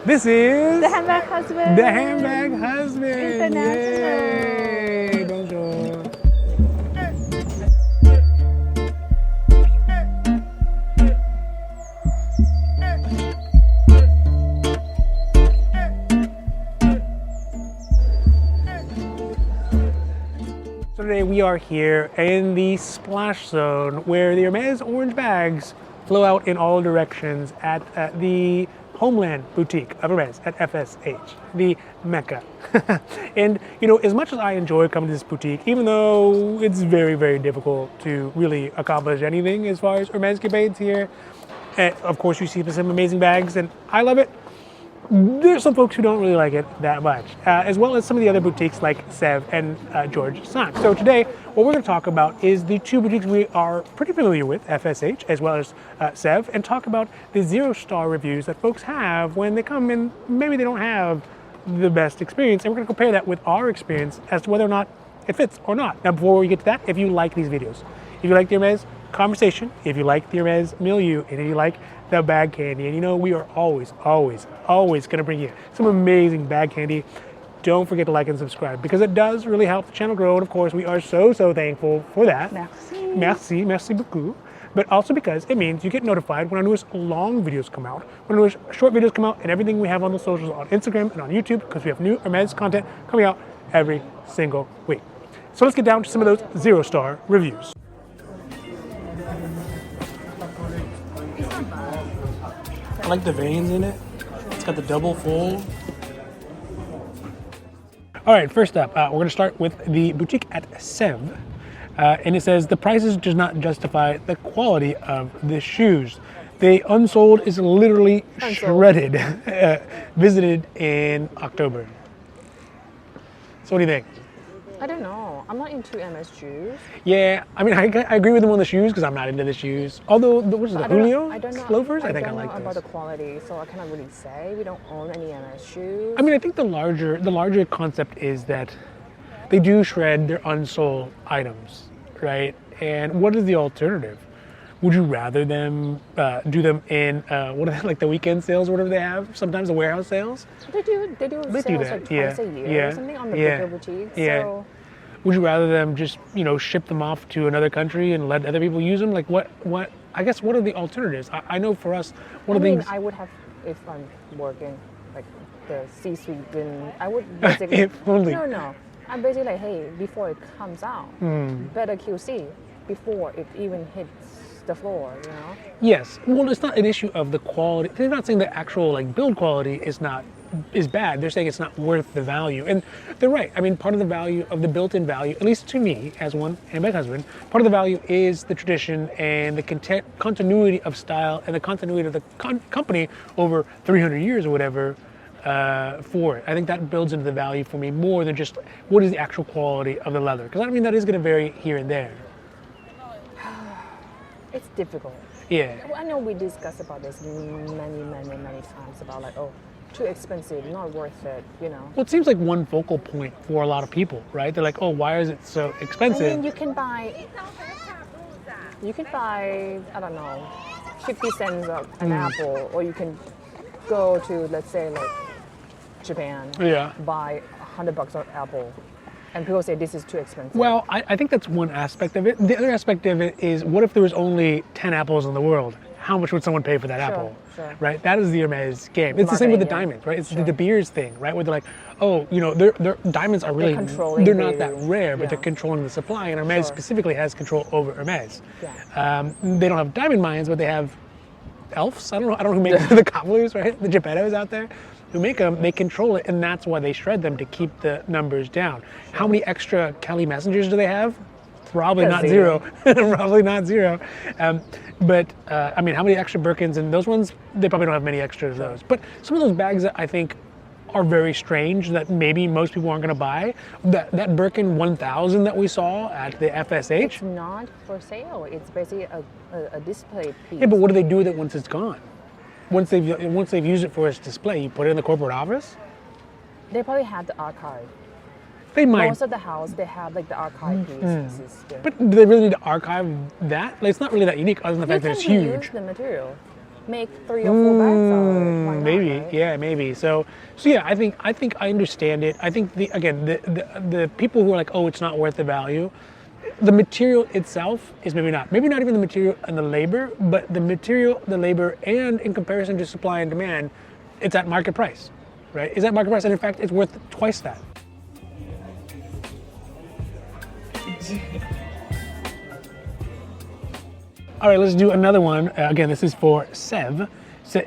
This is the Handbag Husband. The Handbag Husband. International. Yay! Bonjour. So today we are here in the splash zone where the Hermes orange bags flow out in all directions at the Homeland Boutique of Hermes at FSH, the Mecca. And you know, as much as I enjoy coming to this boutique, even though it's very, very difficult to really accomplish anything as far as Hermes capades here, of course you see some amazing bags and I love it. There's some folks who don't really like it that much, as well as some of the other boutiques like Sev and George Sank. So today, what we're going to talk about is the two boutiques we are pretty familiar with, FSH as well as Sev, and talk about the 0-star reviews that folks have when they come and maybe they don't have the best experience. And we're going to compare that with our experience as to whether or not it fits or not. Now, before we get to that, if you like these videos, if you like the Hermes conversation, if you like the Hermes milieu, and if you like the bag candy, and you know we are always going to bring you some amazing bag candy, don't forget to like and subscribe because it does really help the channel grow, and of course we are so thankful for that. Merci beaucoup. But also because it means you get notified when our newest long videos come out, when our newest short videos come out, and everything we have on the socials on Instagram and on YouTube, because we have new Hermes content coming out every single week. So let's get down to some of those 0-star reviews. I like the veins in it. It's got the double fold. All right, first up, we're going to start with the boutique at Sev. And it says, the prices does not justify the quality of the shoes. The unsold is literally shredded. Visited in October. So what do you think? I don't know. I'm not into MS shoes. Yeah, I mean, I agree with them on the shoes because I'm not into the shoes. Although, what is it, the Julio I don't know, loafers? I think I like those. I don't know about the quality, so I cannot really say. We don't own any MS shoes. I mean, I think the larger concept is that they do shred their unsold items, right? And what is the alternative? Would you rather them do them in what are they, like the weekend sales or whatever they have? Sometimes the warehouse sales. They do sales like twice a year or something on the bigger boutiques. Yeah. So. Would you rather them just ship them off to another country and let other people use them? Like what? I guess what are the alternatives? I know for us, one of the things I would have if I'm working like the C-suite. Then I would basically if only. No. I'm basically like, hey, before it comes out, better QC before it even hits the floor, you know? Yes. Well, it's not an issue of the quality. They're not saying the actual build quality is bad. They're saying it's not worth the value. And they're right. I mean, part of the value of the built-in value, at least to me as one handbag husband, part of the value is the tradition and the continuity of style and the continuity of the company over 300 years or whatever for it. I think that builds into the value for me more than just what is the actual quality of the leather. Because I mean, that is going to vary here and there. It's difficult. Yeah. I know we discussed about this many times about like, oh, too expensive, not worth it, you know. Well, it seems like one focal point for a lot of people, right? They're like, oh, why is it so expensive? I mean, you can buy, I don't know, 50 cents of an apple, or you can go to, let's say, like Japan, buy $100 of apple. And people say this is too expensive. Well, I think that's one aspect of it. The other aspect of it is, what if there was only 10 apples in the world? How much would someone pay for that apple? Sure. Right? That is the Hermes game. It's the same with the diamonds, right? It's the De Beers thing, right? Where they're like, oh, their diamonds are really, they're not that rare, but they're controlling the supply. And Hermes specifically has control over Hermes. Yeah. They don't have diamond mines, but they have elves. I don't know who makes the cobblers, right? The Geppettos out there who make them, they control it, and that's why they shred them, to keep the numbers down. How many extra Kelly Messengers do they have? Probably not zero. Probably not zero. But I mean, how many extra Birkins and those ones? They probably don't have many extra of those. But some of those bags that I think are very strange that maybe most people aren't going to buy. That Birkin 1000 that we saw at the FSH. It's not for sale. It's basically a display piece. Yeah, but what do they do with it once it's gone? Once they've used it for its display, you put it in the corporate office? They probably have the archive. They might. Most of the house, they have like the archive pieces. But do they really need to archive that? Like, it's not really that unique other than the fact that it's huge. Use the material. make 3 or 4 bags out of it. Why not, Maybe, right? yeah, maybe. So yeah, I think I understand it. I think the people who are like, oh, it's not worth the value. The material itself is maybe not even the material and the labor, but the material, the labor, and in comparison to supply and demand, it's at market price, right? It's at market price, and in fact, it's worth twice that. All right, let's do another one. Again, this is for Sev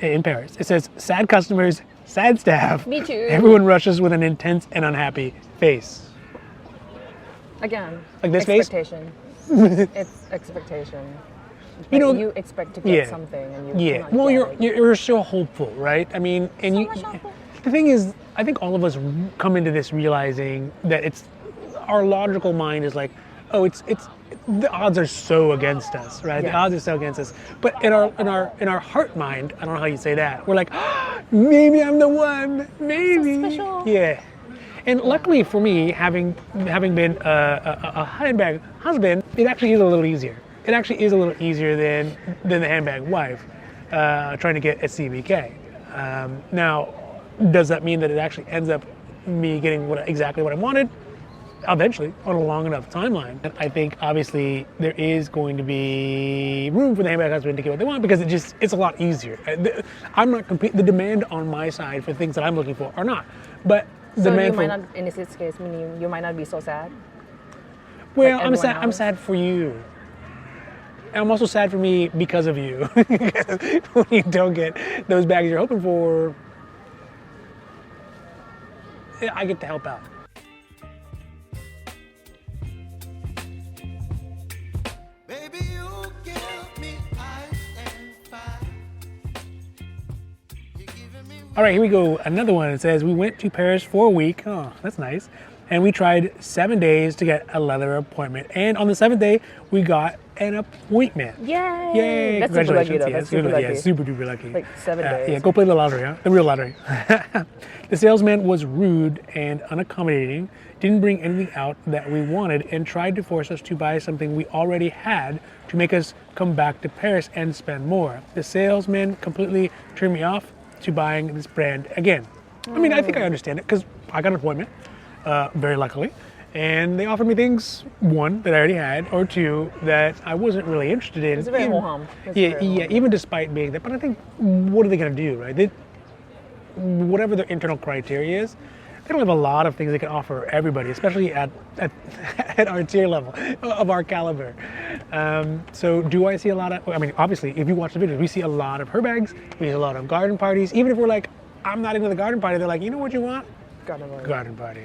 in Paris. It says, sad customers, sad staff. Me too. Everyone rushes with an intense and unhappy face. Again, Like this face? expectation. It's expectation. You know, you expect to get something, and you cannot well, get it. you're so hopeful, right? I mean, and the thing is, I think all of us come into this realizing that it's our logical mind is like, oh, it's the odds are so against us, right? Yeah. The odds are so against us. But in our heart mind, I don't know how you say that. We're like, oh, maybe I'm the one, maybe. So special. Yeah. And luckily for me, having been a handbag husband, it actually is a little easier. It actually is a little easier than the handbag wife trying to get a CBK. Now, does that mean that it actually ends up me getting exactly what I wanted? Eventually, on a long enough timeline. I think obviously there is going to be room for the handbag husband to get what they want because it's a lot easier. I'm not the demand on my side for things that I'm looking for are not, but So demand you might for, not, in this case, meaning you might not be so sad. well, like I'm sad. everyone I'm else? sad for you. And I'm also sad for me because of you. When you don't get those bags you're hoping for, I get to help out. All right, here we go. Another one. It says, we went to Paris for a week. Oh, that's nice. And we tried 7 days to get a leather appointment. And on the 7th day, we got an appointment. Yay! Yay! That's super lucky though. Yeah, That's super lucky. Yeah, super duper lucky. Like 7 days. Yeah, go play the lottery, huh? The real lottery. The salesman was rude and unaccommodating, didn't bring anything out that we wanted, and tried to force us to buy something we already had to make us come back to Paris and spend more. The salesman completely turned me off to buying this brand again. I mean, I think I understand it because I got an appointment, very luckily, and they offered me things, one, that I already had, or two, that I wasn't really interested in. It's very ho-hum. It's Yeah, very yeah, ho-hum. even despite being there. But I think, what are they going to do, right? Whatever their internal criteria is, they don't have a lot of things they can offer everybody, especially at our tier level, of our caliber. So do I see a lot of, I mean, obviously, if you watch the videos, we see a lot of her bags, we see a lot of garden parties. Even if we're like, I'm not into the garden party, they're like, you know what you want? Garden party.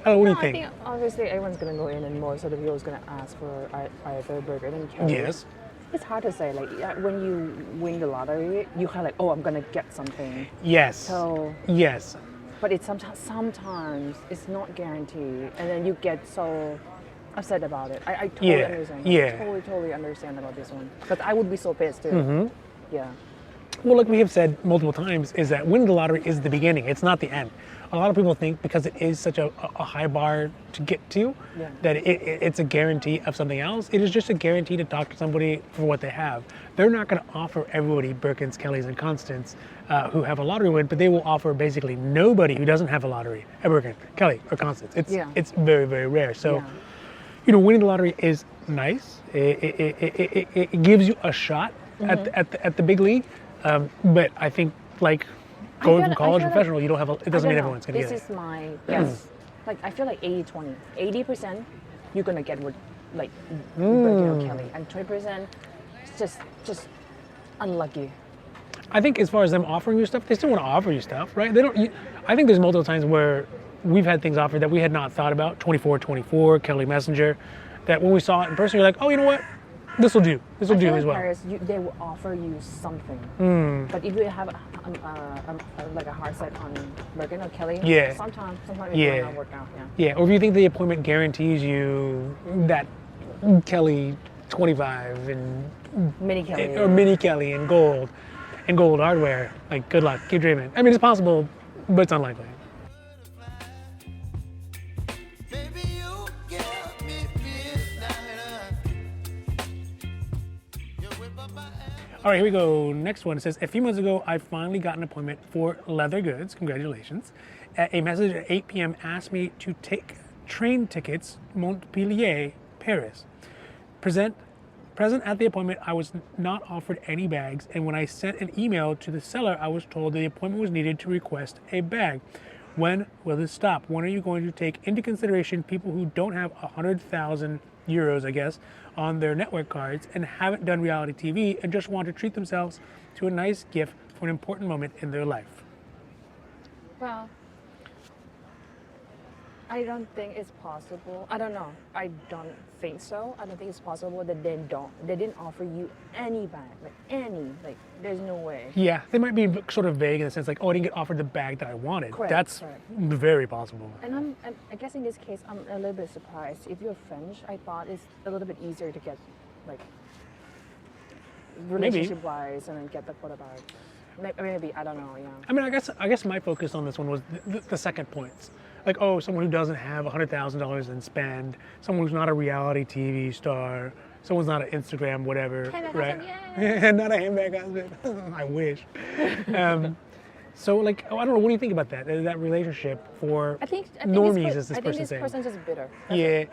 Oh, what do you I think? think obviously everyone's gonna go in, and most of the people is gonna ask for either Birkin and Kelly. Yes. It's hard to say. Like when you win the lottery, you kind of like, oh, I'm gonna get something. Yes. So, Yes. but it's sometimes it's not guaranteed, and then you get so upset about it. I totally Yeah, understand. yeah. Totally understand about this one. But I would be so pissed too. Mm-hmm. Yeah. Well, like we have said multiple times, is that winning the lottery is the beginning. It's not the end. A lot of people think because it is such a high bar to get to, Yeah. that it's a guarantee of something else. It is just a guarantee to talk to somebody for what they have. They're not going to offer everybody Birkins, Kellys, and Constants who have a lottery win, but they will offer basically nobody who doesn't have a lottery, a Birkin, Kelly, or Constance. It's very, very rare. So, Yeah. you know, winning the lottery is nice. It gives you a shot at the big league. But I think, like, going from college to professional, you don't have it doesn't mean everyone's going to get it. This is my guess. Like, I feel like 80-20. 80% you're going to get with, like, Birkin or Kelly. And 20% it's just unlucky. I think as far as them offering you stuff, they still want to offer you stuff, right? They don't. I think there's multiple times where we've had things offered that we had not thought about. 2424, Kelly Messenger, that when we saw it in person, you're like, oh, you know what? This will do. This will do as well. Paris, they will offer you something. But if you have like a hard set on Birkin or Kelly, Yeah. sometimes it Yeah. might not work out. Yeah, or if you think the appointment guarantees you that Kelly 25 and Mini Kelly. or mini Kelly and gold hardware, like, good luck. Keep dreaming. I mean, it's possible, but it's unlikely. All right, here we go. Next one. It says, a few months ago, I finally got an appointment for leather goods. Congratulations. A message at 8 p.m. asked me to take train tickets, Montpellier, Paris. Present at the appointment, I was not offered any bags, and when I sent an email to the seller, I was told the appointment was needed to request a bag. When will this stop? When are you going to take into consideration people who don't have 100,000 euros, I guess, on their network cards and haven't done reality TV and just want to treat themselves to a nice gift for an important moment in their life? Well, I don't think it's possible. I don't know. I don't think so. I don't think it's possible that they didn't offer you any bag, there's no way. Yeah, they might be sort of vague in the sense like, oh, I didn't get offered the bag that I wanted. Correct, That's very possible. And I guess in this case, I'm a little bit surprised. If you're French, I thought it's a little bit easier to get, like, relationship-wise, and then get the photo bag. Maybe, I don't know, yeah. I mean, I guess my focus on this one was the second points. Like, oh, someone who doesn't have $100,000 in spend, someone who's not a reality TV star, someone's not an Instagram, whatever, right? Not a handbag husband. I wish. So, like, I don't know. What do you think about that? That relationship for normies, as this person saying? I think this person's just bitter. Yeah,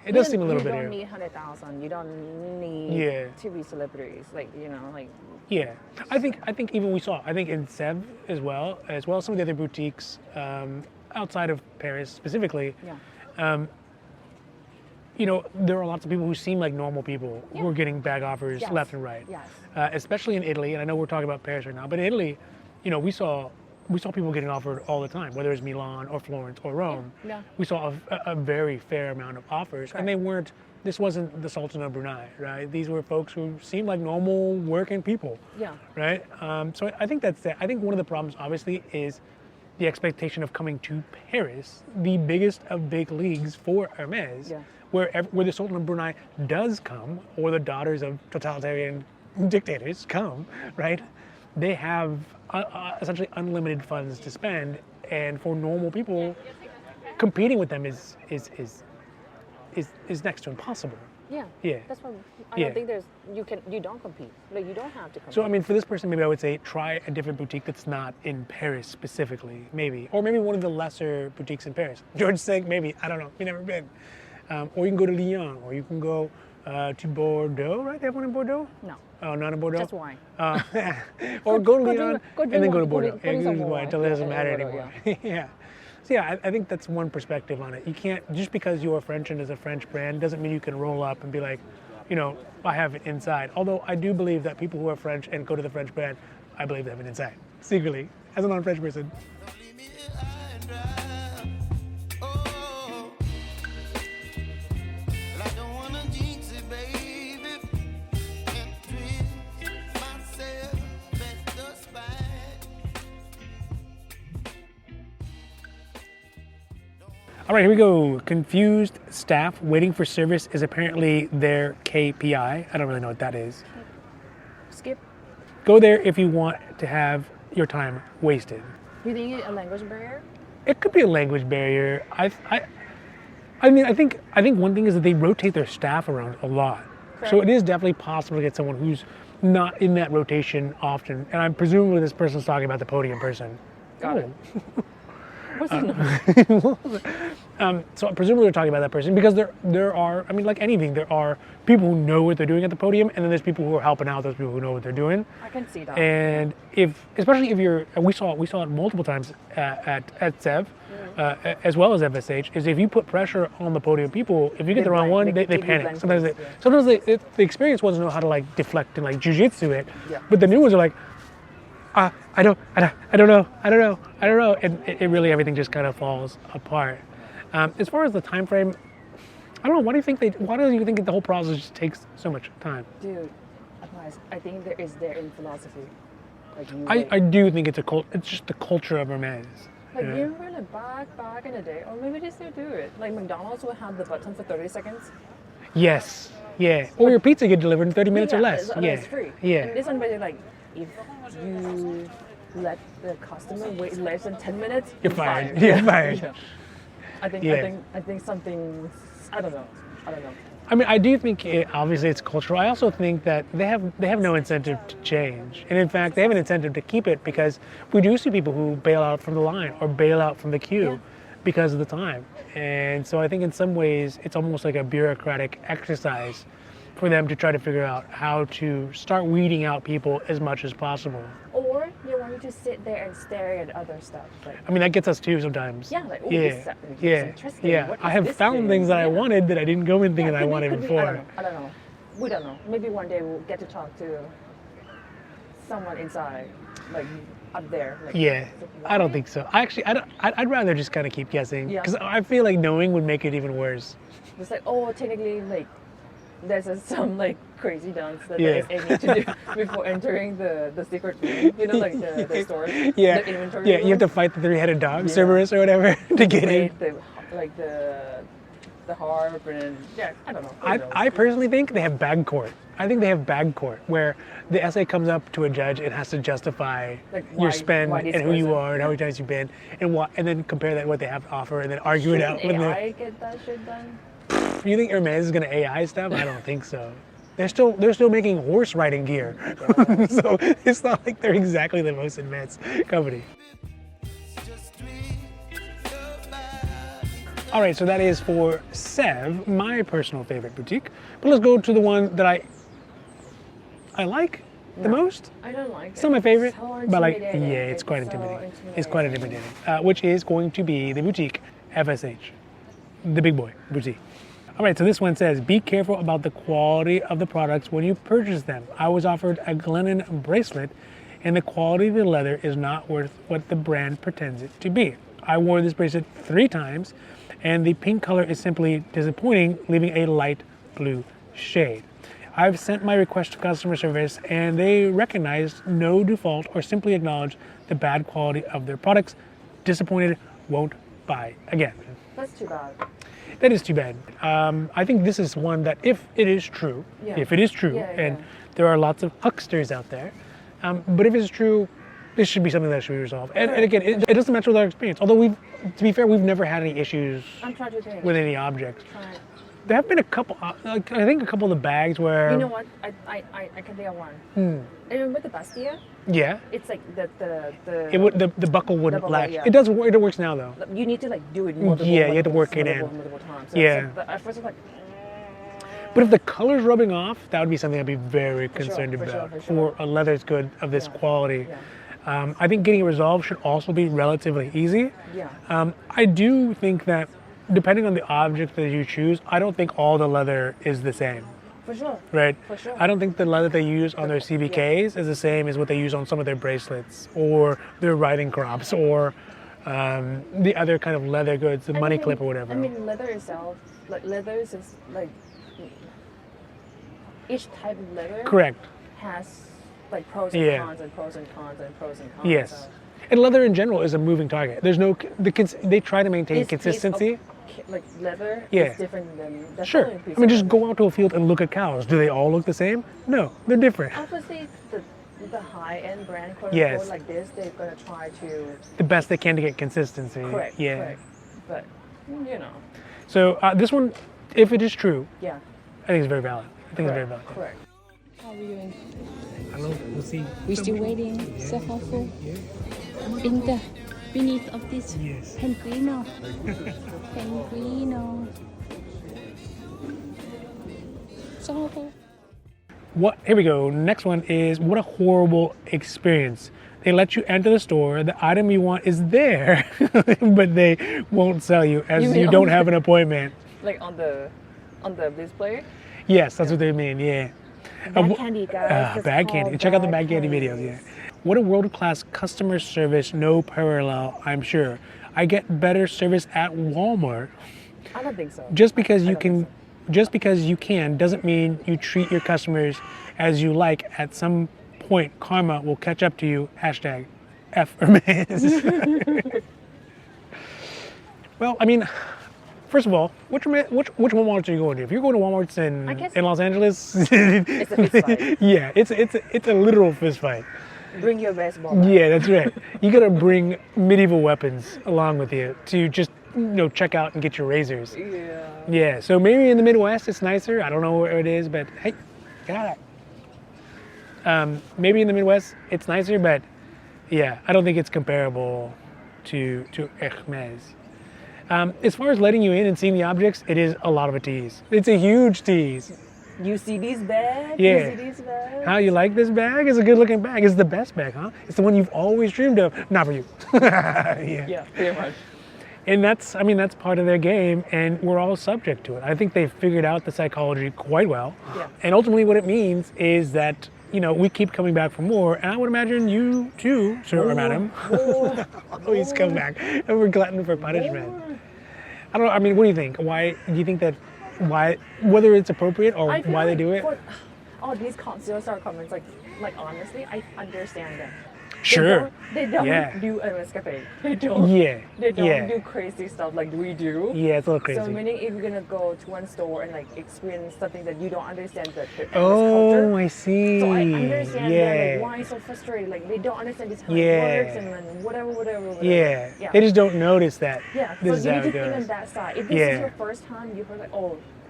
it does seem a little bitter. You don't need 100,000. You don't need to be celebrities. Yeah, I think even we saw. I think in Sèvres as well some of the other boutiques. Outside of Paris specifically, there are lots of people who seem like normal people who are getting bag offers left and right. Yes. Especially in Italy, and I know we're talking about Paris right now, but in Italy, we saw people getting offered all the time, whether it's Milan or Florence or Rome. Yeah. We saw a very fair amount of offers, and they weren't. This wasn't the Sultan of Brunei, right? These were folks who seemed like normal working people. Yeah. Right. So I think that's it. I think one of the problems, obviously, is the expectation of coming to Paris, the biggest of big leagues for Hermes, where the Sultan of Brunei does come, or the daughters of totalitarian dictators come, right? They have essentially unlimited funds to spend, and for normal people, competing with them is next to impossible. Yeah. That's why I don't think you don't compete. Like, you don't have to compete. So, I mean, for this person, maybe I would say try a different boutique that's not in Paris specifically, maybe. Or maybe one of the lesser boutiques in Paris. George said maybe, I don't know, we've never been. Or you can go to Lyon, or you can go to Bordeaux, right? They have one in Bordeaux? No. Oh, not in Bordeaux? Just wine. Or go to Lyon and then go to Bordeaux. It doesn't matter anymore. Yeah. So yeah, I think that's one perspective on it. You can't, just because you're French and is a French brand doesn't mean you can roll up and be like, I have it inside. Although I do believe that people who are French and go to the French brand, I believe they have it inside, secretly, as a non-French person. All right, here we go. Confused staff waiting for service is apparently their KPI. I don't really know what that is. Skip. Go there if you want to have your time wasted. You think it's a language barrier? It could be a language barrier. I think one thing is that they rotate their staff around a lot. Correct. So it is definitely possible to get someone who's not in that rotation often. And I'm presumably this person's talking about the podium person. Got it. So presumably they're talking about that person because there are, I mean, like anything, there are people who know what they're doing at the podium, and then there's people who are helping out those people who know what they're doing. I can see that. And especially if you're, we saw it multiple times at Sèvres, as well as FSH, is if you put pressure on the podium people, if you get the wrong one, they panic. Sometimes the experienced ones know how to like deflect and like jujitsu it, but the new ones are like, I don't know, and it really, everything just kind of falls apart. As far as the time frame, I don't know. Why do you think the whole process just takes so much time? Dude, I think there is there in philosophy. I do think it's just the culture of Hermes. Like, you remember back in the day, or maybe they still do it. Like McDonald's will have the button for 30 seconds. Yes, yeah. Or your pizza get delivered in 30 minutes or less. It's free. Yeah. And this one, like, if you let the customer wait less than 10 minutes, you're fired. You're fired. Yeah. I think something, I don't know. I mean, I do think obviously it's cultural. I also think that they have no incentive to change, and in fact, they have an incentive to keep it because we do see people who bail out from the line or bail out from the queue because of the time. And so I think in some ways it's almost like a bureaucratic exercise for them to try to figure out how to start weeding out people as much as possible. Or they want you to sit there and stare at other stuff. Like, I mean, that gets us too sometimes. yeah, like, oh, This interesting. Yeah. What I is have this found thing? things that I wanted that I didn't go in thinking that I wanted could be, before. I don't know. We don't know. Maybe one day we'll get to talk to someone inside, like up there. Like, Yeah, I don't think so. I'd rather just kind of keep guessing because I feel like knowing would make it even worse. It's like, oh, technically, like, there's some like crazy dance that there is aiming to do before entering the secret room. You know, like the store, the inventory room. You have to fight the three-headed dog, Cerberus or whatever, to get in. The harp and I don't know. I personally think they have bag court. I think they have bag court where the essay comes up to a judge and has to justify like your spend and who you are and how Yeah. many times you've been and then compare that to what they have to offer and then argue it out. Should AI get that shit done? You think Hermes is going to AI stuff? I don't think so. They're still making horse riding gear, so it's not like they're exactly the most advanced company. All right, so that is for Sev, my personal favorite boutique. But let's go to the one that I like the most. I don't like it. It's not my favorite, So but like, intimidating. it's quite so intimidating. It's quite intimidating, which is going to be the boutique FSH, the big boy boutique. All right, so this one says, be careful about the quality of the products when you purchase them. I was offered a Glennon bracelet and the quality of the leather is not worth what the brand pretends it to be. I wore this bracelet 3 times and the pink color is simply disappointing, leaving a light blue shade. I've sent my request to customer service and they recognized no default or simply acknowledge the bad quality of their products. Disappointed, won't buy again. That's too bad. That is too bad. I think this is one that if it is true, and there are lots of hucksters out there, but if it's true, this should be something that should be resolved. And again, it doesn't match with our experience. Although to be fair, we've never had any issues with any objects. There have been a couple, I think a couple of the bags where... You know what? I can think of one. Remember the Bastia? Yeah. It's like the buckle wouldn't latch. Yeah. It works now though. You need to like do it multiple you have to work it in. multiple times. So Yeah. Like, at first I'm like... But if the color's rubbing off, that would be something I'd be very concerned for about. sure, for sure. For a leather's good of this quality. Yeah. I think getting it resolved should also be relatively easy. Yeah. I do think that depending on the object that you choose, I don't think all the leather is the same. For sure. Right? For sure. I don't think the leather they use on their CBKs is the same as what they use on some of their bracelets or their riding crops or the other kind of leather goods, the money clip or whatever. I mean, leather itself, like leathers is like each type of leather Correct. has like pros and cons and pros and cons and pros and cons. Yes. So And leather in general is a moving target. There's no, they try to maintain each piece consistency. of, like leather Yeah. is different than the Sure. following piece I mean, of just leather. go out to a field and look at cows. Do they all look the same? No, they're different. Obviously, the high-end brand, quote Yes. unquote, like this, they're gonna try to The best they can to get consistency. correct. Yeah. Correct. But you know, So this one, if it is true, yeah. I think it's very valid. I think it's very valid. Correct. How are we doing? I know. We'll see. We're still waiting. So helpful. In the beneath of this Yes. penguino. Penguino. So helpful. What? Here we go. Next one is what a horrible experience. They let you enter the store. The item you want is there, but they won't sell you as You you mean don't on have an appointment. Like on the display. Yes, that's what they mean. Yeah. Bad candy, guys. It's Bad called candy. Check out the bad bad candy videos. Yeah. What a world-class customer service, no parallel. I'm sure. I get better service at Walmart. I don't think so. Just because you don't think can, just because you can, doesn't mean you treat your customers as you like. At some point, karma will catch up to you. Hashtag F Hermes. Well, I mean, first of all, which Walmarts are you going to? If you're going to Walmarts in Los Angeles, it's a fist fight. yeah, it's a literal fist fight. Bring your baseball bat. Yeah, that's right. You gotta bring medieval weapons along with you to just check out and get your razors. Yeah. Yeah, so maybe in the Midwest it's nicer. I don't know where it is, but hey, got it. Maybe in the Midwest it's nicer, but yeah, I don't think it's comparable to Hermes. As far as letting you in and seeing the objects, it is a lot of a tease. It's a huge tease. You see these bags? Yeah. You see these bags? How you like this bag? It's a good looking bag. It's the best bag, huh? It's the one you've always dreamed of. Not for you. Yeah, pretty much. And that's part of their game, and we're all subject to it. I think they've figured out the psychology quite well. Yeah. And ultimately what it means is that, we keep coming back for more, and I would imagine you too, sir or madam. Always come back, and we're glutton for punishment. I don't know, what do you think? Why do you think that, whether it's appropriate or why they do it? All these zero-star comments, like honestly, I understand them. Sure. They don't do a escapade. They don't. Yeah. They don't do crazy stuff like we do. Yeah, it's a little crazy. So meaning if you're gonna go to one store and experience something that you don't understand the culture. I see. So I understand that why so frustrated. They don't understand this how it works and then whatever. Yeah. They just don't notice that. Yeah. This so is you how need it to think goes. on that side. If this is your first time, you heard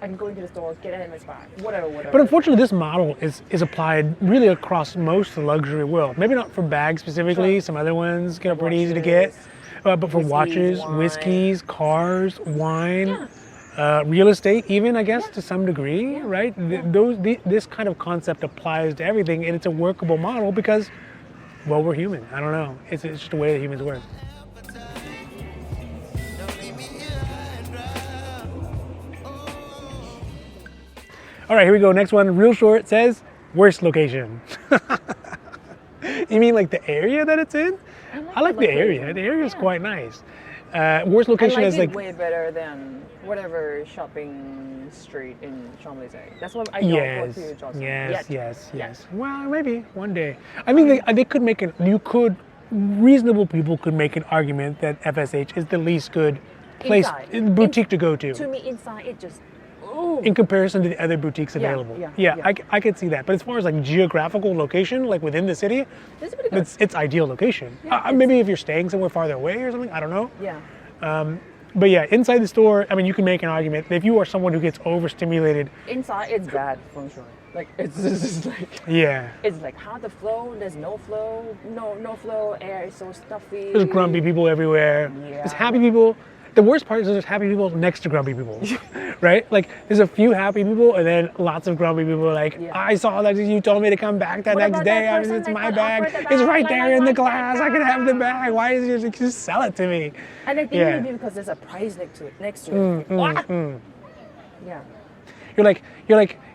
I'm going to the store, get an Hermès bag, whatever. But unfortunately, this model is applied really across most of the luxury world. Maybe not for bags specifically. Sure. Some other ones get pretty easy to get. But for watches, whiskeys, cars, wine, real estate, even I guess to some degree, right? This kind of concept applies to everything, and it's a workable model because, well, we're human. I don't know. It's just the way that humans work. All right, here we go. Next one, real short, says worst location. You mean like the area that it's in? I like the area. The area is quite nice. Worst location is it way better than whatever shopping street in Champs-Élysées. That's what I don't go to Johnson. Yes. Well, maybe one day. I mean, they could make reasonable people could make an argument that FSH is the least good place, boutique to go to. To me, inside it just. In comparison to the other boutiques available. I could see that. But as far as geographical location, within the city, it's ideal location. Maybe if you're staying somewhere farther away or something, I don't know. Yeah. But yeah, inside the store, you can make an argument that if you are someone who gets overstimulated. Inside, it's bad feng shui. It's just Yeah. It's how the flow, there's no flow, no flow, air is so stuffy. There's grumpy people everywhere. Yeah. There's happy people. The worst part is there's happy people next to grumpy people, right? There's a few happy people and then lots of grumpy people I saw that you told me to come back that next day. It's my bag. It's right there in the glass. I can have the bag. Why is you just sell it to me? And I think maybe because there's a price next to it. Yeah. You're like,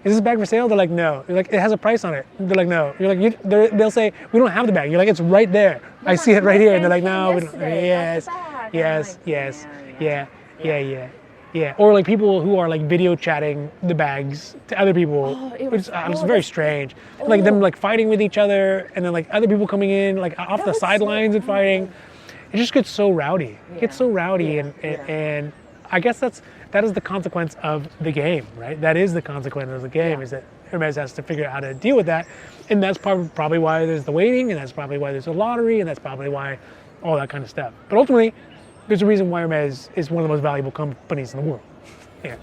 is this bag for sale? They're like, no. You're like, it has a price on it. They're like, no. You're like, they'll say, we don't have the bag. You're like, it's right there. I see it right here. And they're like, no, we don't. Yeah. Or people who are video chatting the bags to other people. It's very strange. Them fighting with each other and then other people coming in off the sidelines and fighting. It just gets so rowdy. It gets so rowdy and I guess that is the consequence of the game, right? That is the consequence of the game is that Hermes has to figure out how to deal with that. And that's probably why there's the waiting, and that's probably why there's a lottery, and that's probably why all that kind of stuff. But ultimately, there's a reason why Hermes is one of the most valuable companies in the world. Yeah.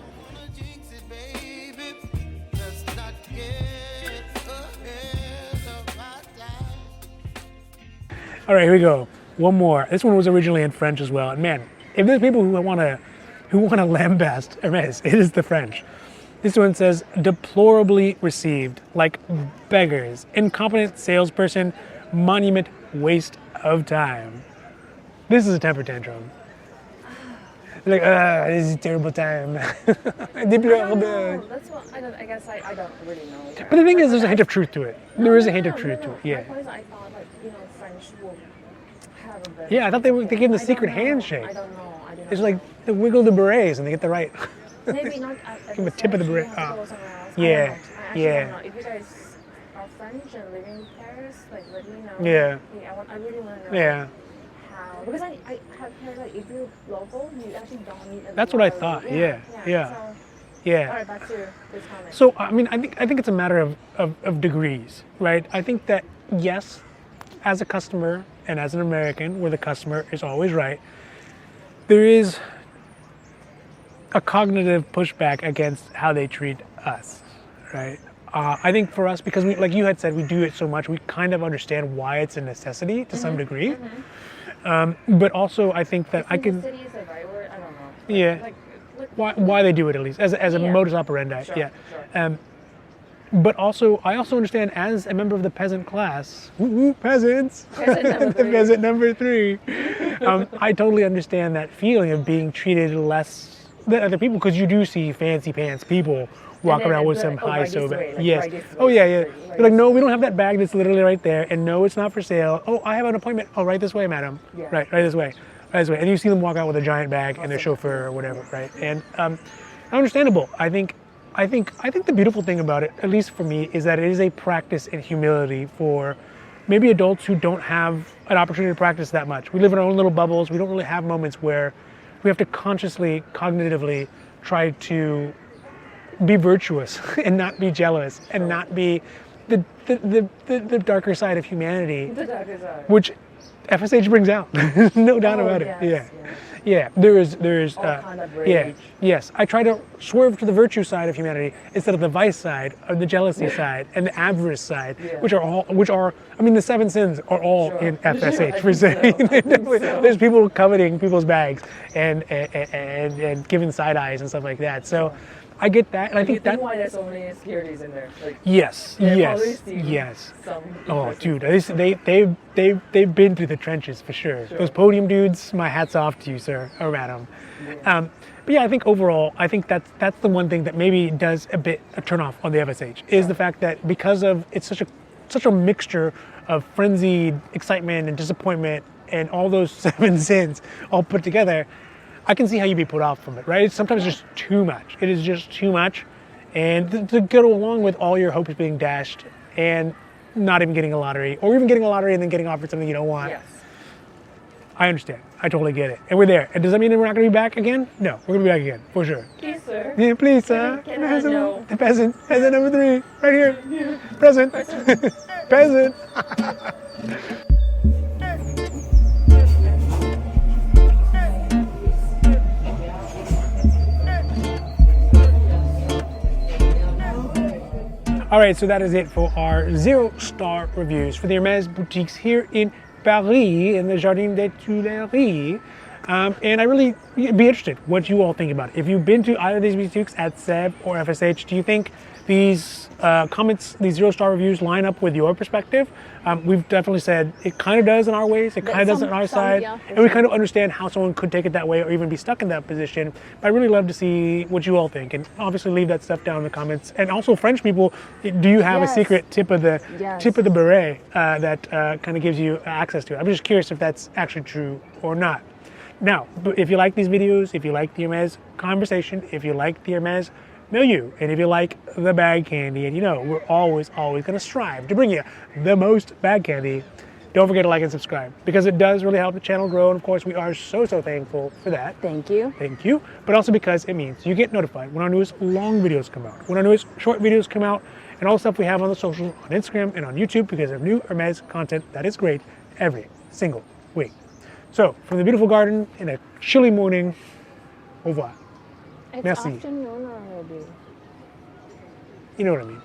All right, here we go. One more. This one was originally in French as well. And man, if there's people who want to lambast Hermes, it is the French. This one says, deplorably received, like beggars, incompetent salesperson, monument, waste of time. This is a temper tantrum. This is a terrible time. That's what I guess I don't really know. But the thing is, there's a hint of truth to it. There is a hint of truth to it. Yeah. I thought French will have a better. Yeah, I thought they gave them the secret handshake. I don't know. It's like the wiggle the berets and they get the right. Maybe not. Give them a tip of the beret. Yeah. If you guys are French and living in Paris, let me know. Yeah. I really want to know. Yeah. Because I have heard if you're local, you actually don't need. That's what I thought. Yeah. All right, back to this comment. So I think it's a matter of degrees, right? I think that yes, as a customer and as an American, where the customer is always right, there is a cognitive pushback against how they treat us, right? I think for us, because we, like you had said, we do it so much, we kind of understand why it's a necessity to some degree. But also, I think that I can. Necessity is the right word? I don't know. Yeah. Why they do it, at least as a modus operandi. Sure. But also, I also understand as a member of the peasant class, peasants, peasant number 3. I totally understand that feeling of being treated less than other people, because you do see fancy pants people walk around with some high bag. Yes. Oh yeah. They're like, no, we don't have that bag that's literally right there, and no, it's not for sale. Oh, I have an appointment. Oh, right this way, madam. Yeah. Right this way. And you see them walk out with a giant bag and their chauffeur or whatever, right? And understandable. I think the beautiful thing about it, at least for me, is that it is a practice in humility for maybe adults who don't have an opportunity to practice that much. We live in our own little bubbles. We don't really have moments where we have to consciously, cognitively try to be virtuous and not be jealous and not be the darker side of humanity, which FSH brings out. No doubt about it. Yeah. There is all kind of rage. yeah. Yes. I try to swerve to the virtue side of humanity instead of the vice side, or the jealousy side, and the avarice side, which are I mean, the 7 sins are all in FSH per se. There's people coveting people's bags and giving side eyes and stuff like that. So I get that, and I think that's why there's so many insecurities in there. Like, yes. Oh, dude, they've been through the trenches for sure. Those podium dudes, my hat's off to you, sir or madam. But yeah, I think overall, I think that's the one thing that maybe does a turn off on the FSH is the fact that because of it's such a mixture of frenzied excitement and disappointment and all those 7 sins all put together. I can see how you'd be put off from it, right? It's sometimes just too much. It is just too much. And to go along with all your hopes being dashed and not even getting a lottery, or even getting a lottery and then getting offered something you don't want. Yes. I understand. I totally get it. And we're there. And does that mean that we're not going to be back again? No, we're going to be back again, for sure. Please, sir. Yeah, please, sir. Can I know? The peasant number 3, right here. Present. Peasant. All right, so that is it for our 0-star reviews for the Hermès boutiques here in Paris, in the Jardin des Tuileries. And I really be interested what you all think about it. If you've been to either of these boutiques at Seb or FSH, do you think these comments, these 0-star reviews line up with your perspective? We've definitely said it kind of does in our ways, it kind of does on our side, and we kind of understand how someone could take it that way or even be stuck in that position. But I really love to see what you all think, and obviously leave that stuff down in the comments. And also, French people, do you have a secret tip of the beret that kind of gives you access to it? I'm just curious if that's actually true or not. Now, if you like these videos, if you like the Hermès conversation, if you like the Hermès milieu, and if you like the bag candy, and you know we're always going to strive to bring you the most bag candy, don't forget to like and subscribe, because it does really help the channel grow, and of course we are so thankful for that. Thank you. But also because it means you get notified when our newest long videos come out, when our newest short videos come out, and all the stuff we have on the socials, on Instagram and on YouTube, because of new Hermès content that is great every single week. So, from the beautiful garden in a chilly morning, au revoir. It's Merci. afternoon already. You know what I mean.